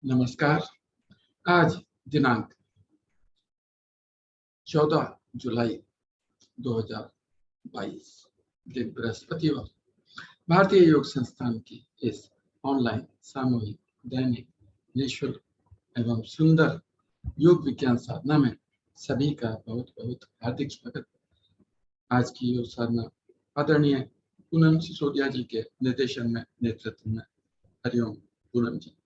नमस्कार। आज दिनांक 14 जुलाई 2022 दिन बृहस्पतिवार भारतीय योग संस्थान की इस ऑनलाइन सामूहिक दैनिक निःशुल्क एवं सुंदर योग विज्ञान साधना में सभी का बहुत बहुत हार्दिक स्वागत। आज की योग साधना आदरणीय पूनम सिसोदिया जी के निर्देशन में नेतृत्व में। हरिओम पूनम जी।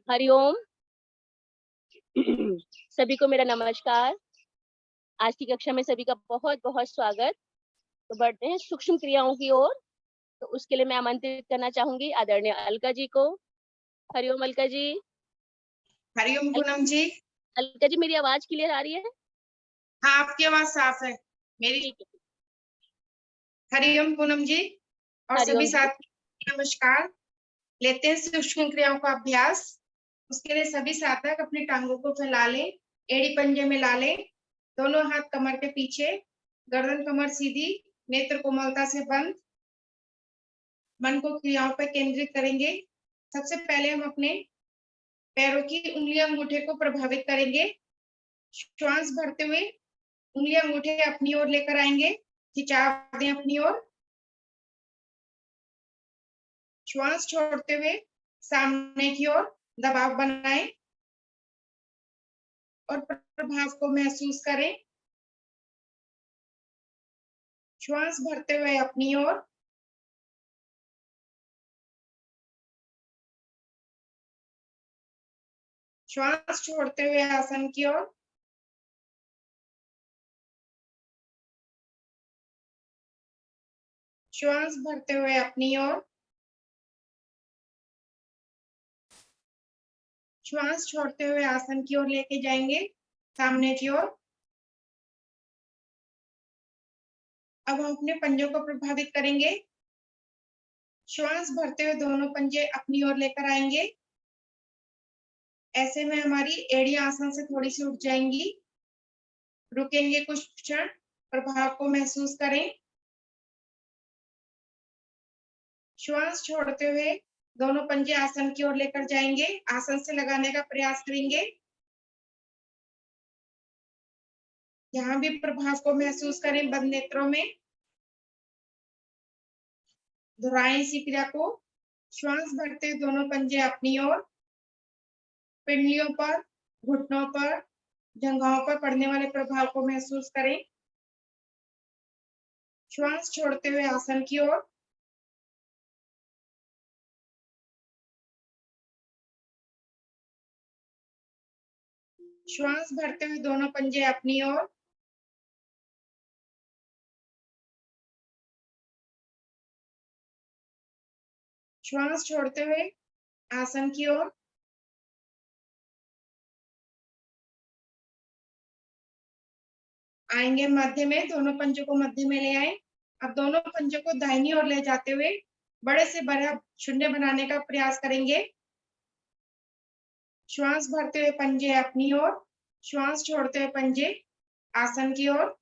हरिओम। सभी को मेरा नमस्कार। आज की कक्षा में सभी का बहुत बहुत स्वागत। तो बढ़ते हैं सूक्ष्म क्रियाओं की ओर। तो उसके लिए मैं आमंत्रित करना चाहूंगी आदरणीय अलका जी को। हरिओम अलका जी। हरिओम पूनम जी। अलका जी, मेरी आवाज क्लियर आ रही है? हाँ, आपकी आवाज साफ है मेरी। हरिओम पूनम जी और सभी साथी नमस्कार। लेते हैं सूक्ष्म क्रियाओं का अभ्यास। उसके लिए सभी साधक अपनी टांगों को फैला लें, एड़ी पंजे में ला लें, दोनों हाथ कमर के पीछे, गर्दन कमर सीधी, नेत्र कोमलता से बंद। मन को क्रियाओं पर केंद्रित करेंगे। सबसे पहले हम अपने पैरों की उंगलियां अंगूठे को प्रभावित करेंगे। श्वास भरते हुए उंगलियां अंगूठे अपनी ओर लेकर आएंगे, खिंचाव दें अपनी ओर। श्वास छोड़ते हुए सामने की ओर दबाव बनाएं और प्रभाव को महसूस करें। श्वास भरते हुए अपनी ओर, श्वास छोड़ते हुए आसन की ओर। श्वास भरते हुए अपनी ओर, श्वास छोड़ते हुए आसन की ओर लेके जाएंगे, सामने की ओर। अब हम अपने पंजों को प्रभावित करेंगे। श्वास भरते हुए दोनों पंजे अपनी ओर लेकर आएंगे। ऐसे में हमारी एड़ियां आसन से थोड़ी सी उठ जाएंगी। रुकेंगे कुछ क्षण, प्रभाव को महसूस करें। श्वास छोड़ते हुए दोनों पंजे आसन की ओर लेकर जाएंगे, आसन से लगाने का प्रयास करेंगे। यहाँ भी प्रभाव को महसूस करें बंद नेत्रों में। दोहराएं इसी क्रिया को। श्वास भरते हुए दोनों पंजे अपनी ओर, पिंडलियों पर, घुटनों पर, जंघाओं पर पड़ने वाले प्रभाव को महसूस करें। श्वास छोड़ते हुए आसन की ओर, श्वास भरते हुए दोनों पंजे अपनी ओर, श्वास छोड़ते हुए आसन की ओर। आएंगे मध्य में, दोनों पंजों को मध्य में ले आए। अब दोनों पंजों को दाहिनी ओर ले जाते हुए बड़े से बड़ा शून्य बनाने का प्रयास करेंगे। श्वास भरते हुए पंजे अपनी ओर, श्वास छोड़ते हुए पंजे आसन की ओर।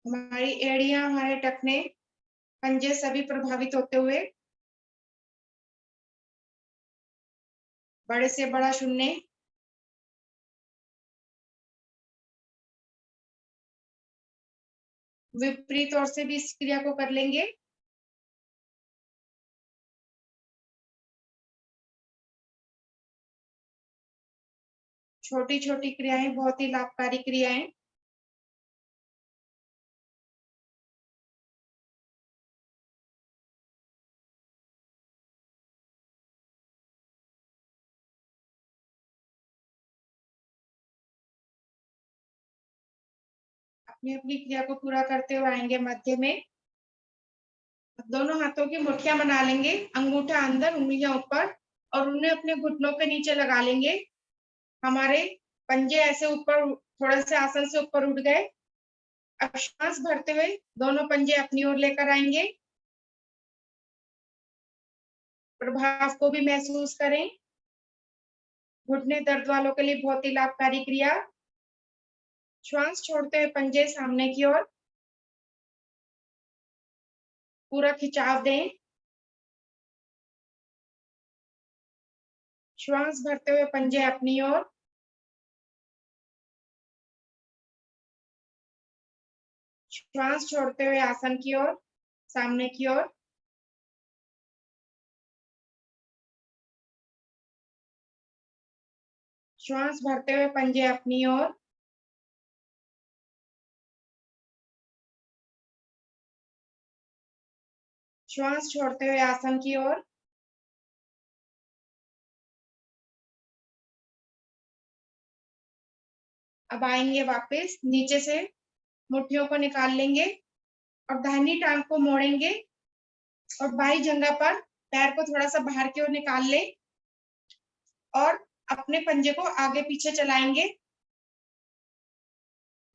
हमारी एड़ियां, हमारे टखने, पंजे सभी प्रभावित होते हुए बड़े से बड़ा शून्य। विपरीत ओर से भी इस क्रिया को कर लेंगे। छोटी छोटी क्रियाएं बहुत ही लाभकारी क्रियाएं। अपनी अपनी क्रिया को पूरा करते हुए आएंगे मध्य में। दोनों हाथों की मुट्ठियां बना लेंगे, अंगूठा अंदर, उंगलियां ऊपर, और उन्हें अपने घुटनों के नीचे लगा लेंगे। हमारे पंजे ऐसे ऊपर थोड़ा से आसन से ऊपर उठ गए। अब श्वास भरते हुए दोनों पंजे अपनी ओर लेकर आएंगे। प्रभाव को भी महसूस करें। घुटने दर्द वालों के लिए बहुत ही लाभकारी क्रिया। श्वास छोड़ते हुए पंजे सामने की ओर, पूरा खिंचाव दें। श्वास भरते हुए पंजे अपनी ओर, श्वास छोड़ते हुए आसन की ओर, सामने की ओर। श्वास भरते हुए पंजे अपनी ओर, श्वास छोड़ते हुए आसन की ओर। अब आएंगे वापस, नीचे से मुट्ठियों को निकाल लेंगे और दाहिनी टांग को मोड़ेंगे और बाई जंघा पर पैर को थोड़ा सा बाहर की ओर निकाल ले और अपने पंजे को आगे पीछे चलाएंगे।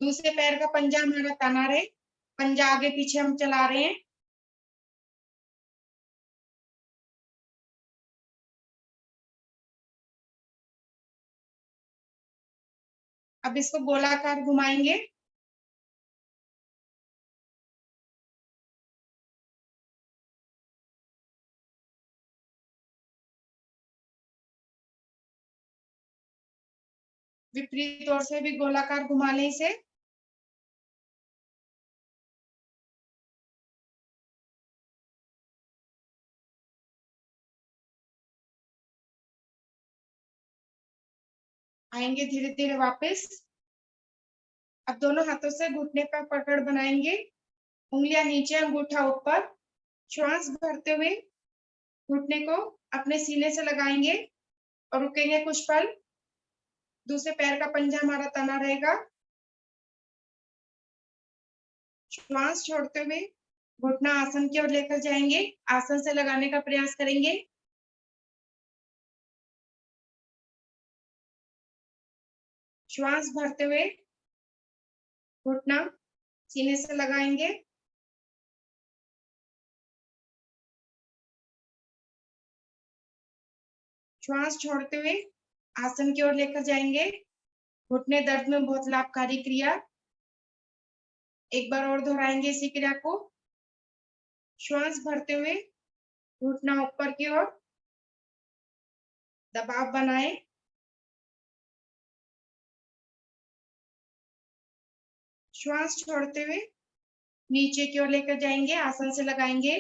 दूसरे पैर का पंजा हमारा तना रहे, पंजा आगे पीछे हम चला रहे हैं। अब इसको गोलाकार घुमाएंगे। विपरीत ओर से भी गोलाकार घुमा लें इसे। आएंगे धीरे धीरे वापस। अब दोनों हाथों से घुटने पर पकड़ बनाएंगे, उंगलियां नीचे, अंगूठा ऊपर। श्वास भरते हुए घुटने को अपने सीने से लगाएंगे और रुकेंगे कुछ पल। दूसरे पैर का पंजा हमारा तना रहेगा। श्वास छोड़ते हुए घुटना आसन की ओर लेकर जाएंगे, आसन से लगाने का प्रयास करेंगे। श्वास भरते हुए घुटना सीने से लगाएंगे। श्वास छोड़ते हुए आसन की ओर लेकर जाएंगे। घुटने दर्द में बहुत लाभकारी क्रिया। एक बार और दोहराएंगे इसी क्रिया को। श्वास भरते हुए घुटना ऊपर की ओर, दबाव बनाए। श्वास छोड़ते हुए नीचे की ओर लेकर जाएंगे, आसन से लगाएंगे।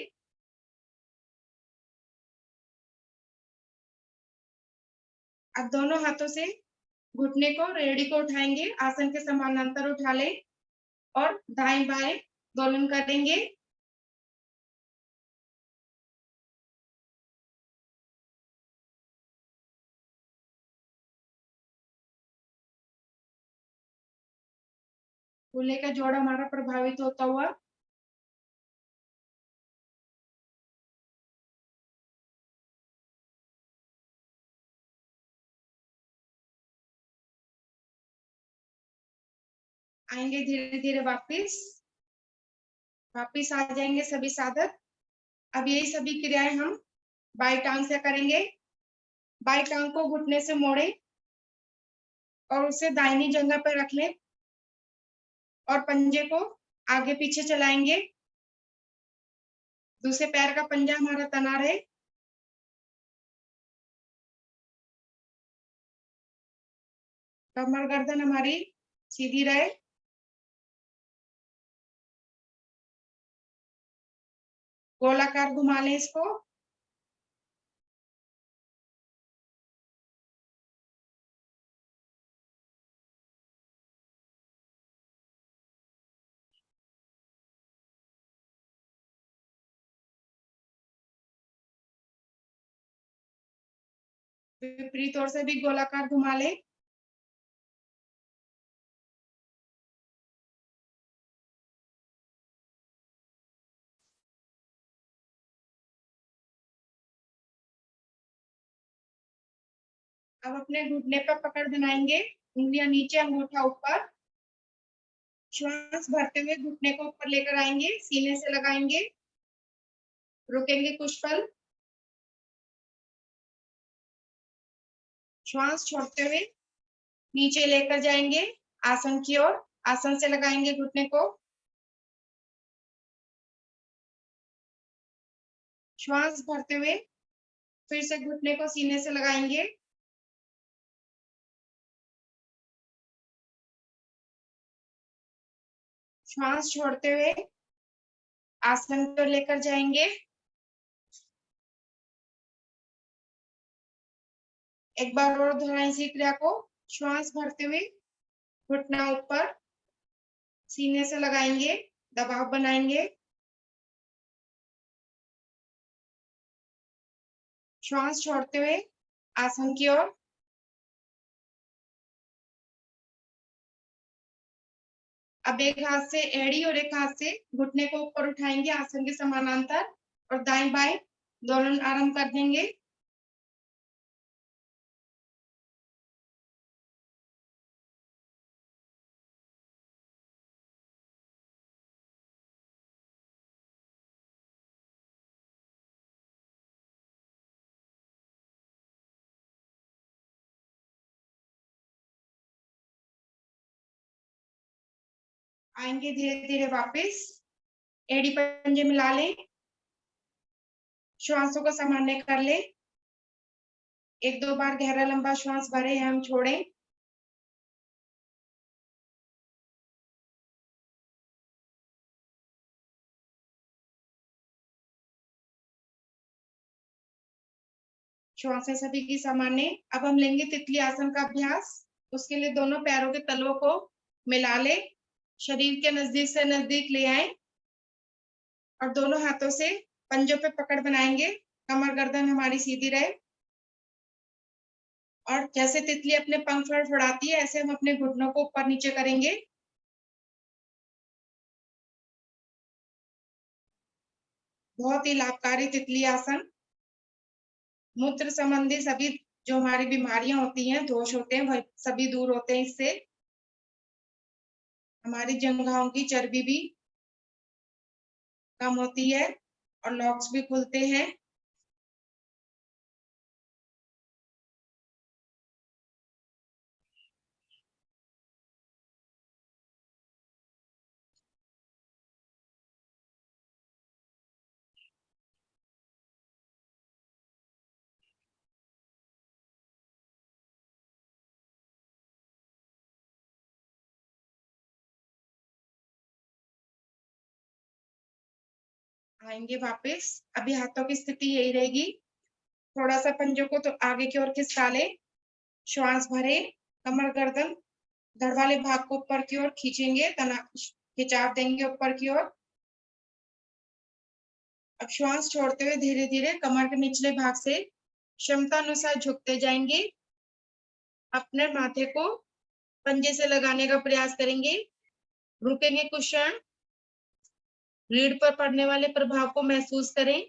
अब दोनों हाथों से घुटने को, रेडी को उठाएंगे, आसन के समानांतर उठा ले और दाएं बाएं दोलन करेंगे। कूल्हे का जोड़ हमारा प्रभावित होता हुआ। आएंगे धीरे धीरे वापिस आ जाएंगे सभी साधक। अब यही सभी क्रियाएं हम बाई टांग से करेंगे। बाई टांग को घुटने से मोड़े और उसे दाहिनी जंघा पर रख लें और पंजे को आगे पीछे चलाएंगे। दूसरे पैर का पंजा हमारा तना रहे। कमर गर्दन हमारी सीधी रहे। गोलाकार घुमा लें इसको। विपरीत ओर से भी गोलाकार घुमा लें। अब अपने घुटने पर पकड़ बनाएंगे, उंगलियां नीचे, अंगूठा ऊपर। श्वास भरते हुए घुटने को ऊपर लेकर आएंगे, सीने से लगाएंगे, रुकेंगे कुछ पल। श्वास छोड़ते हुए नीचे लेकर जाएंगे आसन की ओर, आसन से लगाएंगे घुटने को। श्वास भरते हुए फिर से घुटने को सीने से लगाएंगे। श्वास छोड़ते हुए आसन को लेकर जाएंगे। एक बार और दोहराएं इसी क्रिया को। श्वास भरते हुए घुटना ऊपर, सीने से लगाएंगे, दबाव बनाएंगे। श्वास छोड़ते हुए आसन की ओर। अब एक हाथ से एड़ी और एक हाथ से घुटने को ऊपर उठाएंगे आसन के समानांतर, और दाएं बाएं दोनों आराम कर देंगे। आएंगे धीरे धीरे वापस, एड़ी पंजे मिला लें, श्वासों को सामान्य कर ले। एक दो बार गहरा लंबा श्वास भरे हम छोड़ें। श्वासें सभी की सामान्य। अब हम लेंगे तितली आसन का अभ्यास। उसके लिए दोनों पैरों के तलवों को मिला ले, शरीर के नजदीक से नजदीक ले आए, और दोनों हाथों से पंजों पे पकड़ बनाएंगे। कमर गर्दन हमारी सीधी रहे, और जैसे तितली अपने पंख फड़फड़ाती है, ऐसे हम अपने घुटनों को ऊपर नीचे करेंगे। बहुत ही लाभकारी तितली आसन। मूत्र संबंधी सभी जो हमारी बीमारियां होती हैं, दोष होते हैं, वह सभी दूर होते हैं इससे। हमारी जंघाओं की चर्बी भी कम होती है और लॉक्स भी खुलते हैं। आएंगे वापस। अभी हाथों की स्थिति यही रहेगी। थोड़ा सा पंजों को तो आगे की ओर खिसका ले, श्वास भरे, कमर गर्दन धड़ वाले भाग को ऊपर की ओर खींचेंगे, खिंचाव देंगे ऊपर की ओर। अब श्वास छोड़ते हुए धीरे धीरे कमर के निचले भाग से क्षमता अनुसार झुकते जाएंगे। अपने माथे को पंजे से लगाने का प्रयास करेंगे, रुकेंगे कुछ क्षण, रीढ़ पर पड़ने वाले प्रभाव को महसूस करें।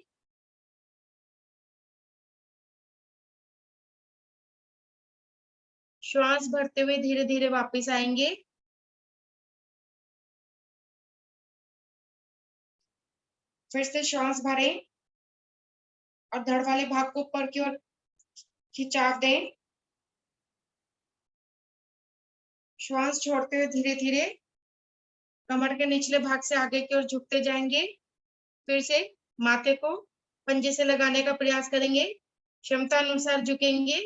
श्वास भरते हुए धीरे धीरे वापस आएंगे। फिर से श्वास भरें और धड़ वाले भाग को ऊपर की ओर खिंचाव दें। श्वास छोड़ते हुए धीरे धीरे कमर के निचले भाग से आगे की ओर झुकते जाएंगे। फिर से माथे को पंजे से लगाने का प्रयास करेंगे, क्षमता अनुसार झुकेंगे।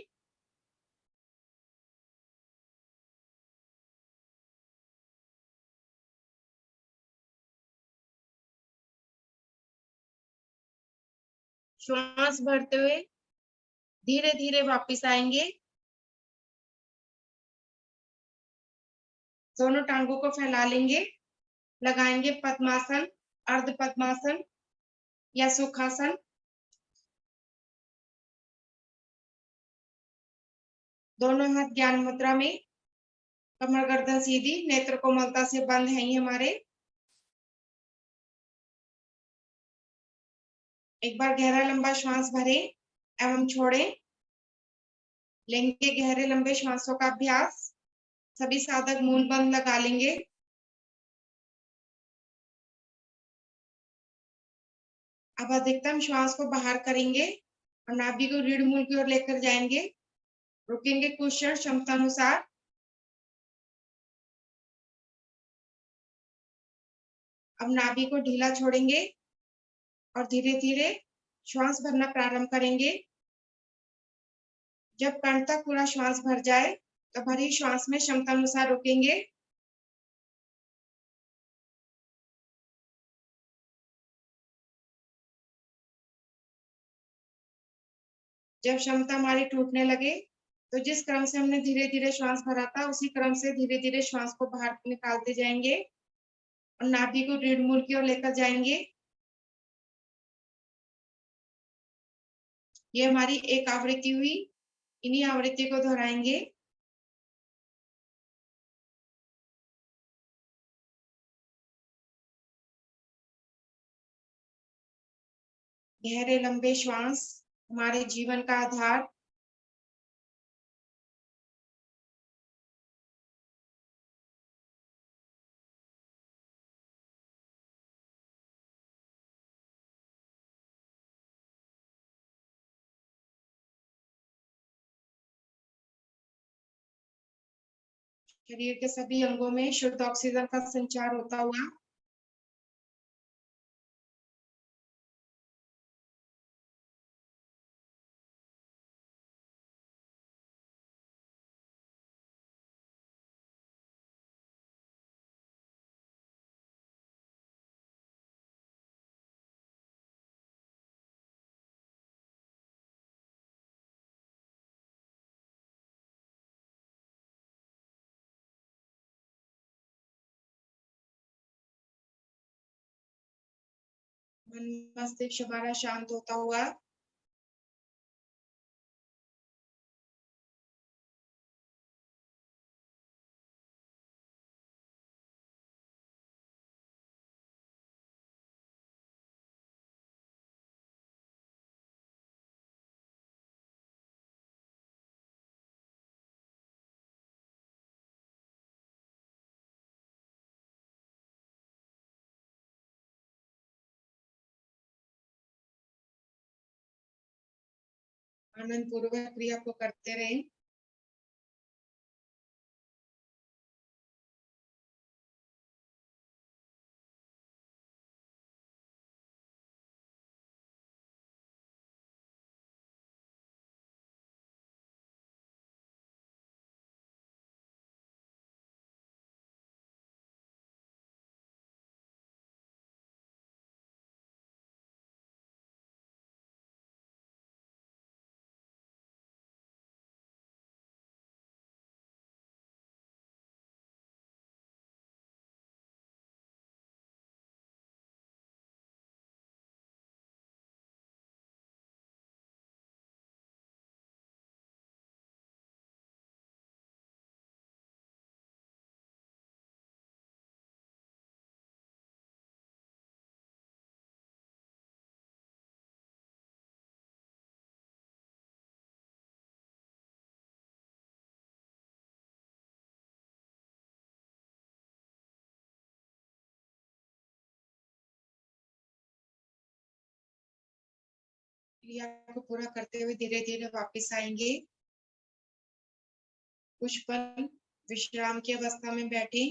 श्वास भरते हुए धीरे धीरे वापस आएंगे। दोनों टांगों को फैला लेंगे, लगाएंगे पद्मासन, अर्ध पद्मासन या सुखासन। दोनों हाथ ज्ञान मुद्रा में, कमर गर्दन सीधी, नेत्र कोमलता से बंद हैं हमारे। एक बार गहरा लंबा श्वास भरें एवं छोड़ें। लेंगे गहरे लंबे श्वासों का अभ्यास। सभी साधक मूल बंद लगा लेंगे। अब अधिकतम श्वास को बाहर करेंगे और नाभि को रीढ़ मूल की ओर लेकर जाएंगे। रुकेंगे कुछ क्षण क्षमता अनुसार। अब नाभि को ढीला छोड़ेंगे और धीरे धीरे श्वास भरना प्रारंभ करेंगे। जब कंठ तक पूरा श्वास भर जाए तो भरी श्वास में क्षमता अनुसार रुकेंगे। जब क्षमता हमारी टूटने लगे तो जिस क्रम से हमने धीरे धीरे श्वास भरा था उसी क्रम से धीरे धीरे श्वास को बाहर निकालते जाएंगे और नाभि को रीढ़ मूल की ओर लेकर जाएंगे। ये हमारी एक आवृत्ति हुई। इन्हीं आवृत्ति को दोहराएंगे। गहरे लंबे श्वास हमारे जीवन का आधार। शरीर के सभी अंगों में शुद्ध ऑक्सीजन का संचार होता हुआ मन मस्तिष्क हमारा शांत होता हुआ आनंद पूर्वक क्रिया को करते रहें। क्रिया को पूरा करते हुए धीरे धीरे वापस आएंगे। कुछ पल विश्राम की अवस्था में बैठे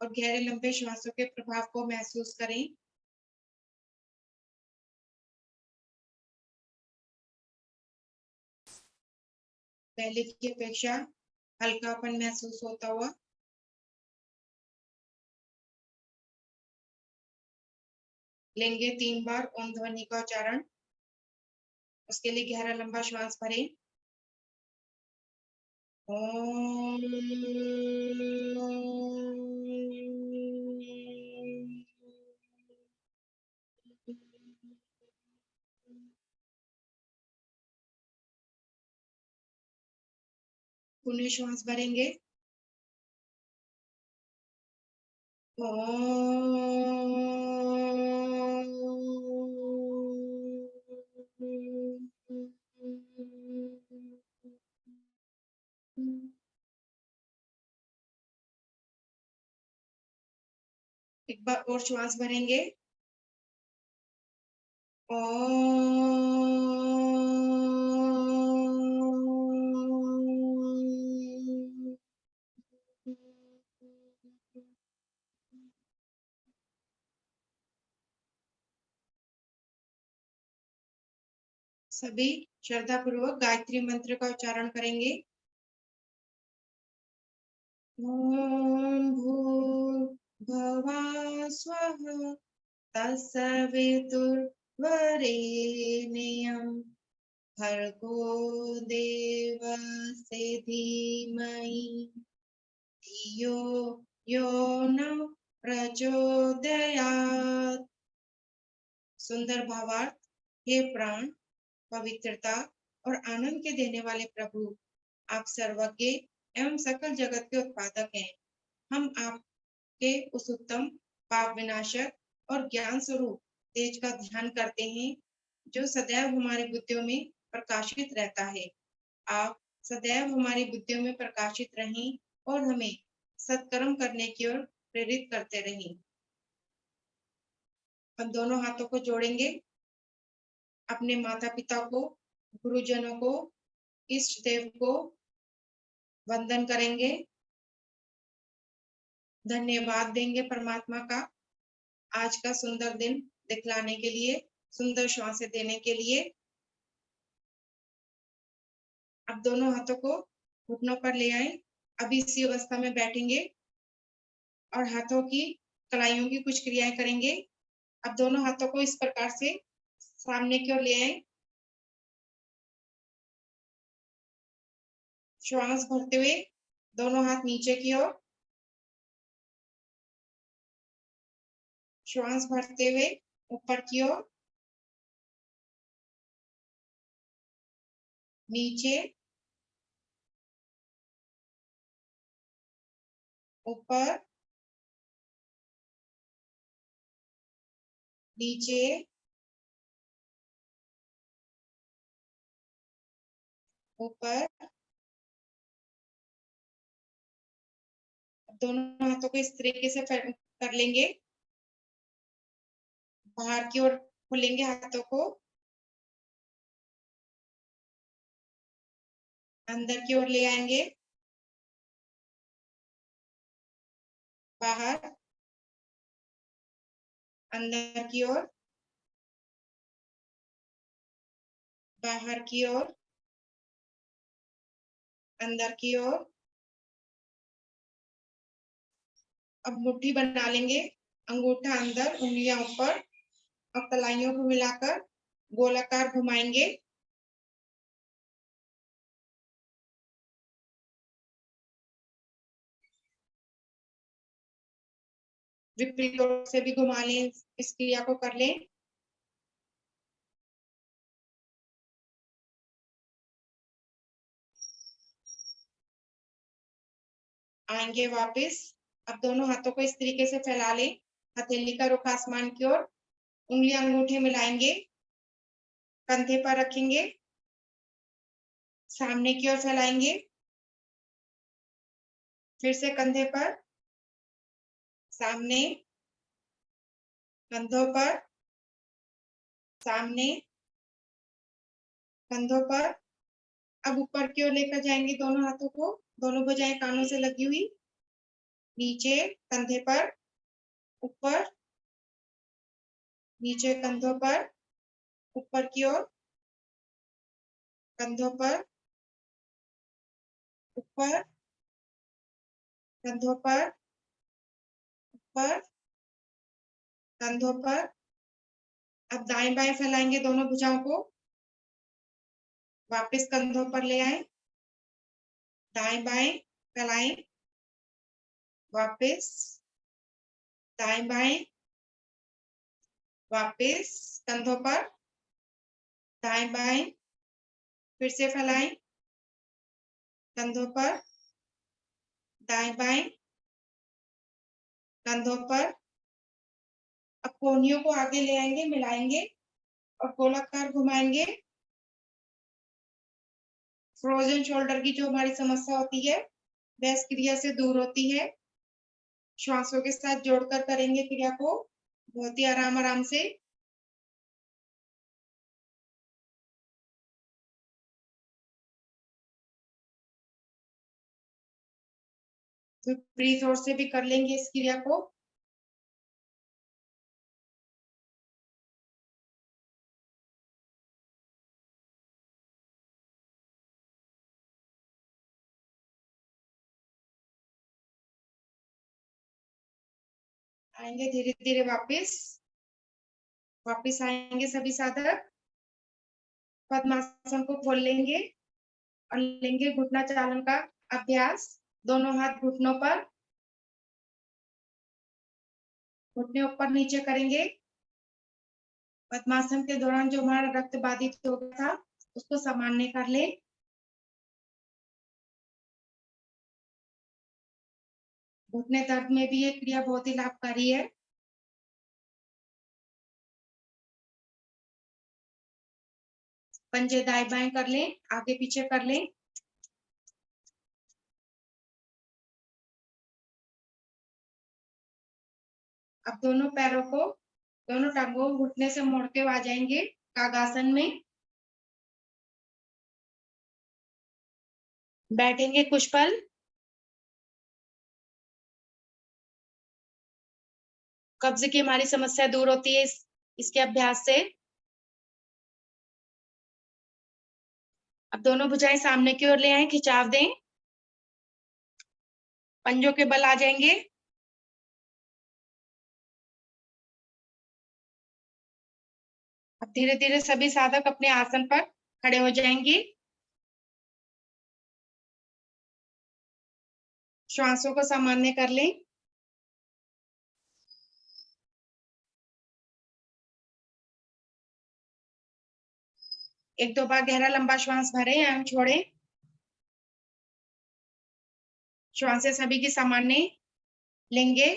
और गहरे लंबे श्वासों के प्रभाव को महसूस करें। पहले की अपेक्षा हल्कापन महसूस होता हुआ लेंगे 3 बार ओम ध्वनि का उच्चारण। उसके लिए गहरा लंबा श्वास भरें। ओम। पुनः श्वास भरेंगे। एक बार और श्वास भरेंगे। सभी श्रद्धा पूर्वक गायत्री मंत्र का उच्चारण करेंगे। ओम भूर्भुवः स्वः तत्सवितुर्वरेण्यं भर्गो देवस्य धीमहि धियो यो न प्रचोदयात्। सुंदर भावार्थ। हे प्राण, पवित्रता और आनंद के देने वाले प्रभु, आप सर्वज्ञ एवं सकल जगत के उत्पादक हैं। हम आपके उस उत्तम पाप विनाशक और ज्ञान स्वरूप तेज का ध्यान करते हैं जो सदैव हमारी बुद्धियों में प्रकाशित रहता है। आप सदैव हमारी बुद्धियों में प्रकाशित रहें और हमें सत्कर्म करने की ओर प्रेरित करते रहें। हम दोनों हाथों को जोड़ेंगे, अपने माता पिता को, गुरुजनों को, इष्ट देव को वंदन करेंगे, धन्यवाद देंगे परमात्मा का आज का सुंदर दिन दिखलाने के लिए, सुंदर श्वास देने के लिए। अब दोनों हाथों को घुटनों पर ले आए। अभी इसी अवस्था में बैठेंगे और हाथों की कलाइयों की कुछ क्रियाएं करेंगे। अब दोनों हाथों को इस प्रकार से सामने की ओर ले आए। श्वास भरते हुए दोनों हाथ नीचे की ओर, श्वास भरते हुए ऊपर की ओर, नीचे, ऊपर, नीचे, ऊपर। दोनों हाथों को इस तरीके से कर लेंगे। बाहर की ओर खोलेंगे हाथों को, अंदर की ओर ले आएंगे, बाहर, अंदर की ओर, बाहर की ओर, अंदर की ओर। अब मुट्ठी बना लेंगे, अंगूठा अंदर, उंगलियां ऊपर और कलाइयों को मिलाकर गोलाकार घुमाएंगे। विपरीत ओर से भी घुमा लें, इस क्रिया को कर लें। आएंगे वापस। अब दोनों हाथों को इस तरीके से फैला लें, हथेली का रुख आसमान की ओर, उंगलियां अंगूठे मिलाएंगे, कंधे पर रखेंगे, सामने की ओर फैलाएंगे, फिर से कंधे पर, सामने, कंधों पर, सामने, कंधों पर। अब ऊपर की ओर लेकर जाएंगे दोनों हाथों को, दोनों भुजाएं कानों से लगी हुई, नीचे कंधे पर, ऊपर, नीचे कंधों पर, ऊपर की ओर, कंधों पर, ऊपर, कंधों पर, ऊपर, कंधों पर। अब दाएं बाएं फैलाएंगे दोनों भुजाओं को, वापस कंधों पर ले आए, दाएं बाएं फैलाएं, वापस, दाएं बाएं, वापस कंधों पर, दाएं बाएं, फिर से फैलाएं, कंधों पर, दाएं बाएं, कंधों पर। अब कोहनियों को आगे ले आएंगे, मिलाएंगे और गोलाकार घुमाएंगे। फ्रोजन शोल्डर की जो हमारी समस्या होती है वह इस क्रिया से दूर होती है। श्वासों के साथ जोड़कर करेंगे क्रिया को बहुत ही आराम आराम से। फिर ब्रीथ और से भी कर लेंगे इस क्रिया को। आएंगे धीरे धीरे वापिस आएंगे सभी साधक। पद्मासन को खोल लेंगे और लेंगे घुटना चालन का अभ्यास। दोनों हाथ घुटनों पर, घुटने ऊपर नीचे करेंगे। पद्मासन के दौरान जो हमारा रक्त बाधित हो गया था उसको सामान्य कर ले। घुटने दर्द में भी ये क्रिया बहुत ही लाभकारी है। पंजे दाएं बाएं कर लें, आगे पीछे कर लें। अब दोनों पैरों को, दोनों टांगों घुटने से मोड़ के आ जाएंगे कागासन में। बैठेंगे कुछ पल। कब्ज की हमारी समस्या दूर होती है इसके अभ्यास से। अब दोनों भुजाएं सामने की ओर ले आए, खिंचाव दें। पंजों के बल आ जाएंगे। अब धीरे धीरे सभी साधक अपने आसन पर खड़े हो जाएंगे। श्वासों को सामान्य कर लें। एक दो बार गहरा लंबा श्वास भरें एवं छोड़ें। श्वासें सभी की सामान्य लेंगे।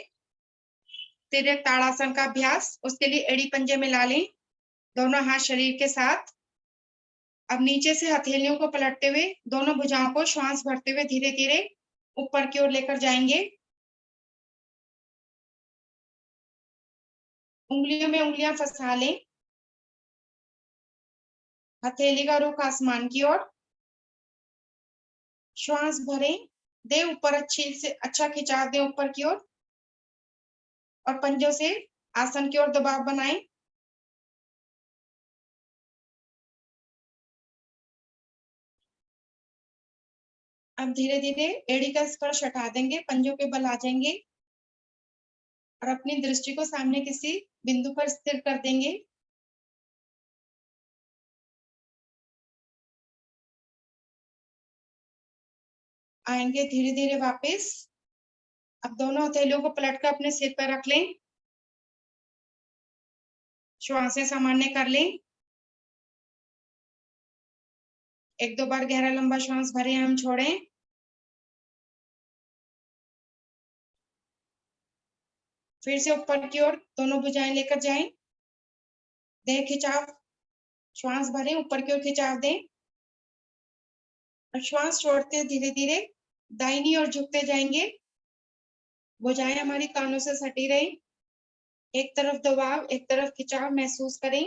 तिर्यक ताड़ासन का अभ्यास, उसके लिए एड़ी पंजे मिला लें, दोनों हाथ शरीर के साथ। अब नीचे से हथेलियों को पलटते हुए दोनों भुजाओं को श्वास भरते हुए धीरे धीरे ऊपर की ओर लेकर जाएंगे। उंगलियों में उंगलियां फंसा लें। हथेली का रुख आसमान की ओर। श्वास भरें, दे ऊपर, अच्छी से अच्छा खिंचाव दें ऊपर की ओर और पंजों से आसन की ओर दबाव बनाएं। अब धीरे धीरे एड़ी का स्पर्श हटा देंगे, पंजों के बल आ जाएंगे और अपनी दृष्टि को सामने किसी बिंदु पर स्थिर कर देंगे। आएंगे धीरे धीरे वापस। अब दोनों हथेलियों को पलटकर अपने सिर पर रख लें। श्वासें सामान्य कर लें। एक दो बार गहरा लंबा श्वास भरें, हम छोड़ें। फिर से ऊपर की ओर दोनों भुजाएं लेकर जाएं। देह खिंचाव, श्वास भरें, ऊपर की ओर खिंचाव दें और श्वास छोड़ते धीरे धीरे दाहिनी ओर झुकते जाएंगे। भुजाएं हमारी कानों से सटी रहे। एक तरफ दबाव, एक तरफ खिंचाव महसूस करें।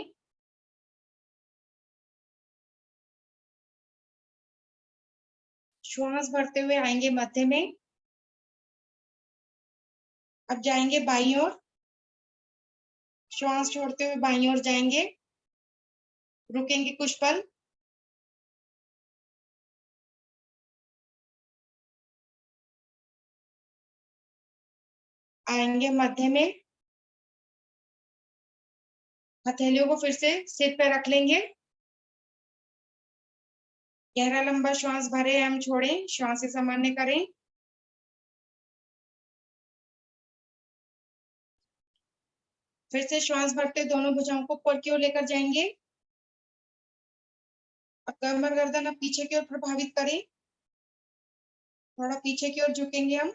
श्वास भरते हुए आएंगे मध्य में। अब जाएंगे बाईं ओर। श्वास छोड़ते हुए बाईं ओर जाएंगे। रुकेंगे कुछ पल। आएंगे मध्य में। हथेलियों को फिर से सिर पे रख लेंगे। गहरा लंबा श्वास भरें, हम छोड़ें, श्वास सामान्य करें। फिर से श्वास भरते दोनों भुजाओं को ऊपर की ओर लेकर जाएंगे। अब कमर गर्दन अब पीछे की ओर प्रभावित करें। थोड़ा पीछे की ओर झुकेंगे हम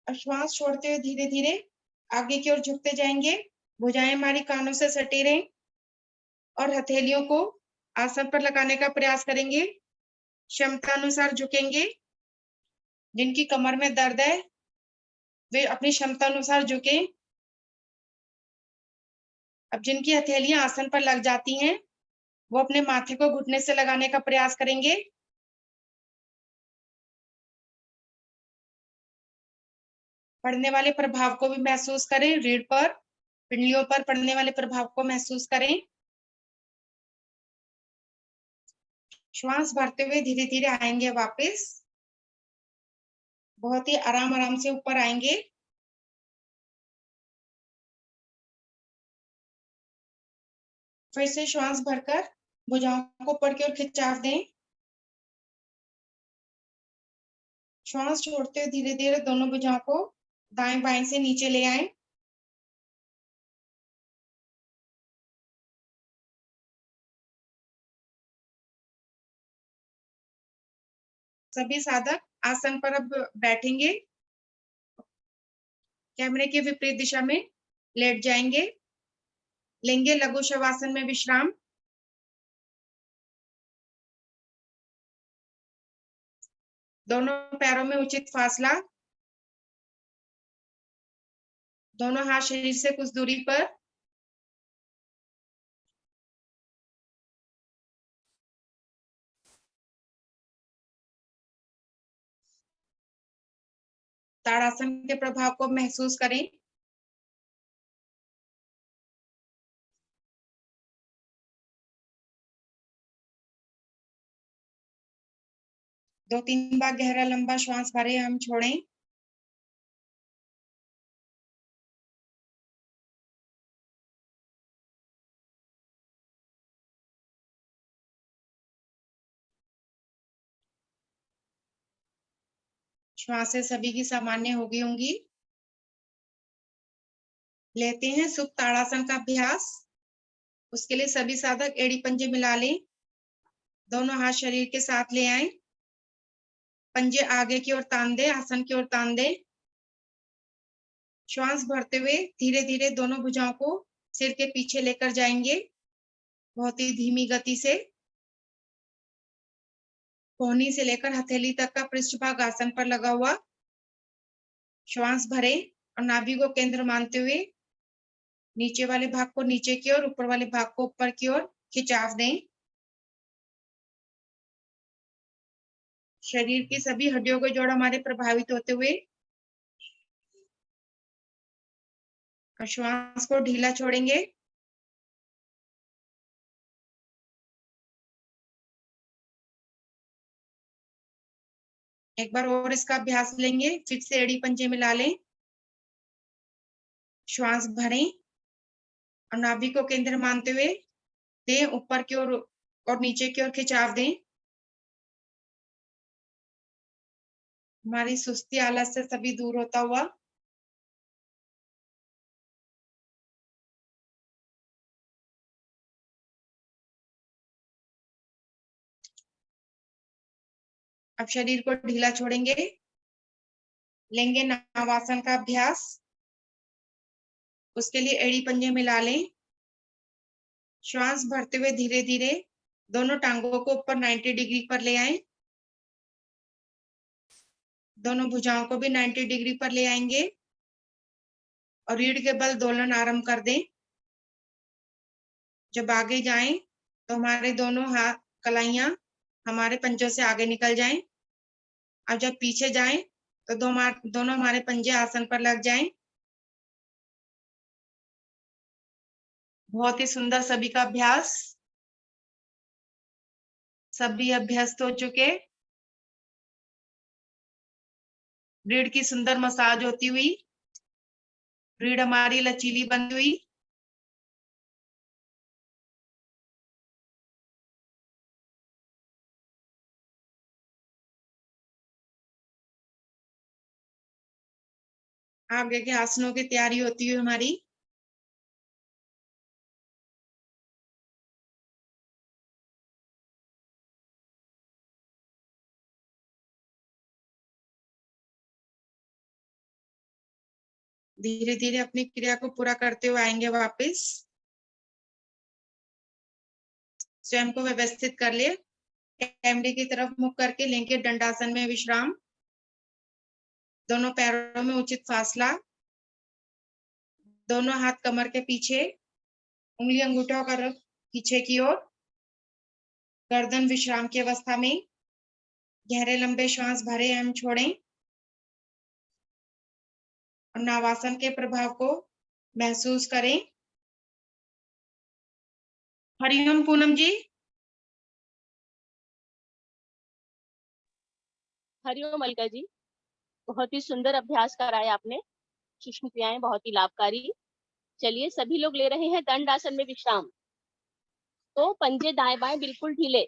और श्वास छोड़ते हुए धीरे धीरे आगे की ओर झुकते जाएंगे। भुजाएं हमारी कानों से सटी रहें और हथेलियों को आसन पर लगाने का प्रयास करेंगे। क्षमता अनुसार झुकेंगे। जिनकी कमर में दर्द है वे अपनी क्षमता अनुसार झुके। अब जिनकी हथेलियां आसन पर लग जाती हैं वो अपने माथे को घुटने से लगाने का प्रयास करेंगे। पड़ने वाले प्रभाव को भी महसूस करें। रीढ़ पर, पिंडलियों पर पड़ने वाले प्रभाव को महसूस करें। श्वास भरते हुए धीरे धीरे आएंगे वापस, बहुत ही आराम आराम से ऊपर आएंगे। फिर से श्वास भरकर भुजाओं को ऊपर की ओर खिंचाव दें। श्वास छोड़ते हुए धीरे धीरे दोनों भुजाओं को दाएं बाएं से नीचे ले आएं। सभी साधक आसन पर अब बैठेंगे, कैमरे के विपरीत दिशा में लेट जाएंगे, लेंगे लघु शवासन में विश्राम। दोनों पैरों में उचित फासला, दोनों हाथ शरीर से कुछ दूरी पर। ताड़ासन के प्रभाव को महसूस करें। दो तीन बार गहरा लंबा श्वास भरें, हम छोड़ें। श्वासें सभी की सामान्य हो गई होंगी। लेते हैं सुप्त ताड़ासन का अभ्यास। उसके लिए सभी साधक एड़ी पंजे मिला लें, दोनों हाथ शरीर के साथ ले आएं, पंजे आगे की ओर तान दे, आसन की ओर तान दे। श्वास भरते हुए धीरे धीरे दोनों भुजाओं को सिर के पीछे लेकर जाएंगे, बहुत ही धीमी गति से। कोहनी से लेकर हथेली तक का पृष्ठभाग आसन पर लगा हुआ। श्वास भरें और नाभि को केंद्र मानते हुए नीचे वाले भाग को नीचे की ओर, ऊपर वाले भाग को ऊपर की ओर खिंचाव दें। शरीर की सभी हड्डियों के जोड़ हमारे प्रभावित होते हुए श्वास को ढीला छोड़ेंगे। एक बार और इसका अभ्यास लेंगे। फिर से एड़ी पंजे मिला लें, श्वास भरें और नाभि को केंद्र मानते हुए दें ऊपर की ओर और नीचे की ओर खिंचाव दें। हमारी सुस्ती आलस से सभी दूर होता हुआ। अब शरीर को ढीला छोड़ेंगे, लेंगे नावासन का अभ्यास। उसके लिए एड़ी पंजे मिला लें, श्वास भरते हुए धीरे धीरे दोनों टांगों को ऊपर 90 डिग्री पर ले आएं, दोनों भुजाओं को भी 90 डिग्री पर ले आएंगे और रीढ़ के बल दोलन आरंभ कर दें। जब आगे जाएं तो हमारे दोनों हाथ कलाइयां हमारे पंजों से आगे निकल जाएं। अब जब पीछे जाएं तो दोनों हमारे पंजे आसन पर लग जाएं। बहुत ही सुंदर सभी का अभ्यास। सभी अभ्यस्त हो चुके। रीढ़ की सुंदर मसाज होती हुई, रीढ़ हमारी लचीली बनी हुई। आगे के आसनों की तैयारी होती हुई हमारी। धीरे धीरे अपनी क्रिया को पूरा करते हुए आएंगे वापस। स्वयं को व्यवस्थित कर ले, कैमरे की तरफ मुख करके लेंगे दंडासन में विश्राम। दोनों पैरों में उचित फासला, दोनों हाथ कमर के पीछे, उंगली अंगूठों का रुख पीछे की ओर, गर्दन विश्राम की अवस्था में। गहरे लंबे श्वास भरे एवं छोड़ें। और नावासन के प्रभाव को महसूस करें। हरिओम पूनम जी। हरिओम अलका जी, बहुत ही सुंदर अभ्यास कराया आपने। सूक्ष्म क्रियाएं बहुत ही लाभकारी। चलिए सभी लोग ले रहे हैं दंड आसन में विश्राम। तो पंजे दाएं बाएं बिल्कुल ढीले,